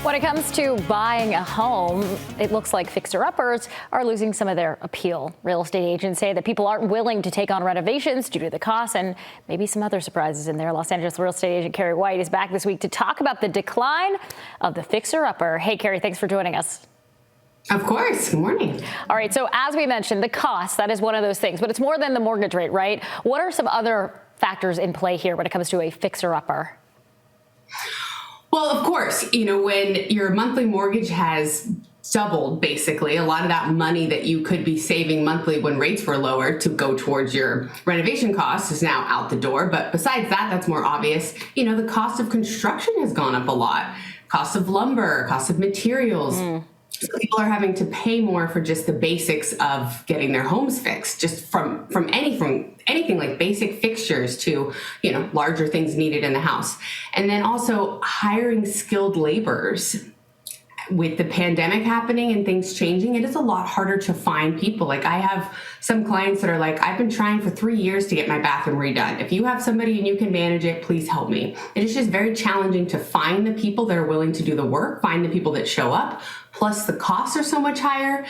When it comes to buying a home, it looks like fixer-uppers are losing some of their appeal. Real estate agents say that people aren't willing to take on renovations due to the cost and maybe some other surprises in there. Los Angeles real estate agent Keri White is back this week to talk about the decline of the fixer-upper. Hey, Keri, thanks for joining us. Of course. Good morning. All right. So as we mentioned, the cost, that is one of those things, but it's more than the mortgage rate, right? What are some other factors in play here when it comes to a fixer-upper? Well, of course, when your monthly mortgage has doubled, basically, a lot of that money that you could be saving monthly when rates were lower to go towards your renovation costs is now out the door. But besides that, that's more obvious. The cost of construction has gone up a lot. Cost of lumber, cost of materials. So people are having to pay more for just the basics of getting their homes fixed, just from anything like basic fixtures to, larger things needed in the house. And then also hiring skilled laborers. With the pandemic happening and things changing, it is a lot harder to find people. Like, I have some clients that are like, I've been trying for 3 years to get my bathroom redone. If you have somebody and you can manage it, please help me. It is just very challenging to find the people that are willing to do the work, find the people that show up. Plus the costs are so much higher.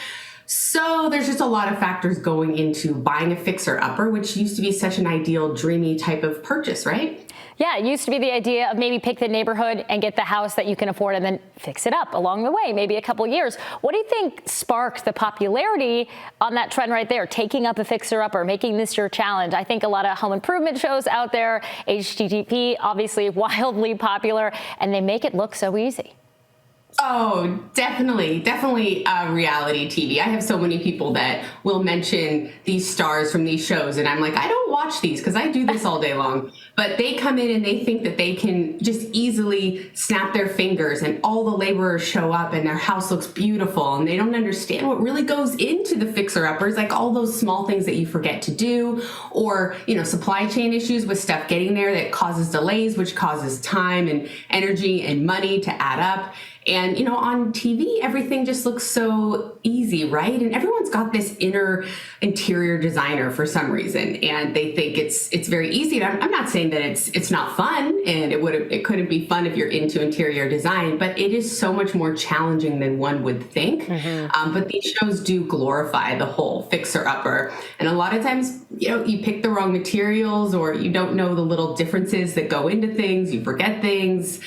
So there's just a lot of factors going into buying a fixer-upper, which used to be such an ideal, dreamy type of purchase, right? Yeah, it used to be the idea of maybe pick the neighborhood and get the house that you can afford and then fix it up along the way, maybe a couple years. What do you think sparked the popularity on that trend right there, taking up a fixer-upper, making this your challenge? I think a lot of home improvement shows out there, HGTV, obviously wildly popular, and they make it look so easy. Oh, definitely reality TV. I have so many people that will mention these stars from these shows, and I'm like, I don't watch these because I do this all day long. But they come in and they think that they can just easily snap their fingers and all the laborers show up and their house looks beautiful, and they don't understand what really goes into the fixer-uppers, like all those small things that you forget to do, or supply chain issues with stuff getting there that causes delays, which causes time and energy and money to add up. And, on TV, everything just looks so easy, right? And everyone's got this interior designer for some reason, and they think it's very easy. And I'm not saying that it's not fun, and it couldn't be fun if you're into interior design, but it is so much more challenging than one would think. But these shows do glorify the whole fixer-upper. And a lot of times, you pick the wrong materials, or you don't know the little differences that go into things, you forget things.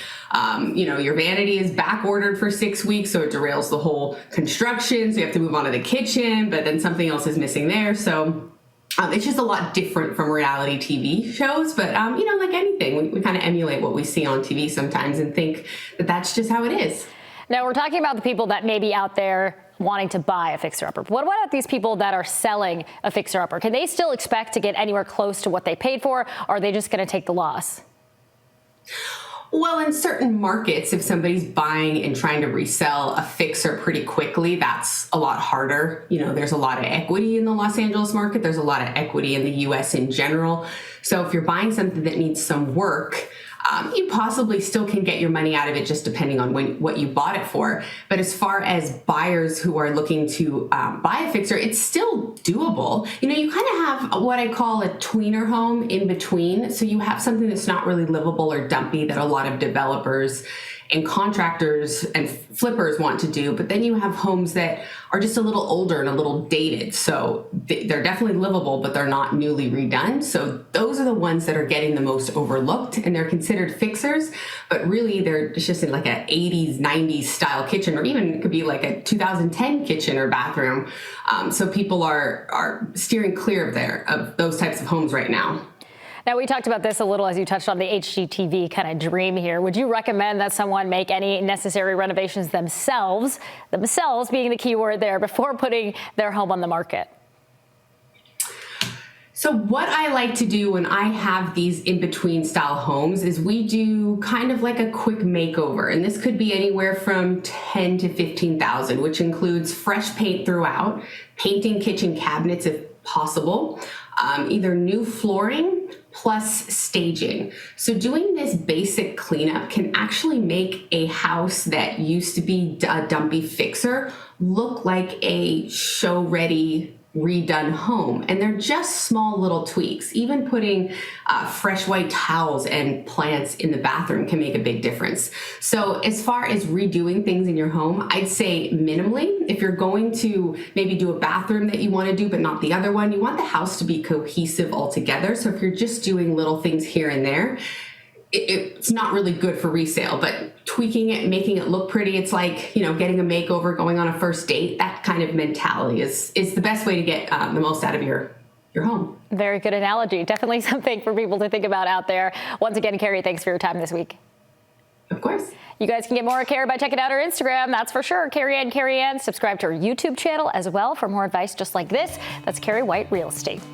Your vanity is back ordered for 6 weeks, so it derails the whole construction. So you have to move on to the kitchen, but then something else is missing there. So it's just a lot different from reality TV shows. But, like anything, we kind of emulate what we see on TV sometimes and think that that's just how it is. Now, we're talking about the people that may be out there wanting to buy a fixer-upper. What about these people that are selling a fixer-upper? Can they still expect to get anywhere close to what they paid for, or are they just going to take the loss? Well, in certain markets, if somebody's buying and trying to resell a fixer pretty quickly, that's a lot harder. There's a lot of equity in the Los Angeles market. There's a lot of equity in the U.S. in general. So if you're buying something that needs some work, you possibly still can get your money out of it, just depending on what you bought it for. But as far as buyers who are looking to buy a fixer, it's still doable. You kind of have what I call a tweener home in between. So you have something that's not really livable or dumpy that a lot of developers and contractors and flippers want to do, but then you have homes that are just a little older and a little dated. So they're definitely livable, but they're not newly redone. So those are the ones that are getting the most overlooked, and they're considered fixers, but really it's just in like a 80s, 90s style kitchen, or even it could be like a 2010 kitchen or bathroom. So people are steering clear of those types of homes right now. Now, we talked about this a little as you touched on the HGTV kind of dream here. Would you recommend that someone make any necessary renovations themselves being the key word there, before putting their home on the market? So what I like to do when I have these in-between style homes is we do kind of like a quick makeover. And this could be anywhere from $10,000 to $15,000, which includes fresh paint throughout, painting kitchen cabinets if possible, either new flooring plus staging. So doing this basic cleanup can actually make a house that used to be a dumpy fixer look like a show-ready redone home. And they're just small little tweaks. Even putting fresh white towels and plants in the bathroom can make a big difference. So as far as redoing things in your home, I'd say minimally. If you're going to maybe do a bathroom that you want to do, but not the other one, you want the house to be cohesive altogether. So if you're just doing little things here and there, it's not really good for resale, but tweaking it, making it look pretty, it's like, getting a makeover, going on a first date. That kind of mentality is the best way to get the most out of your home. Very good analogy. Definitely something for people to think about out there. Once again, Keri, thanks for your time this week. Of course. You guys can get more of Keri by checking out her Instagram. That's for sure. Keri Ann. Subscribe to her YouTube channel as well for more advice just like this. That's Keri White Real Estate.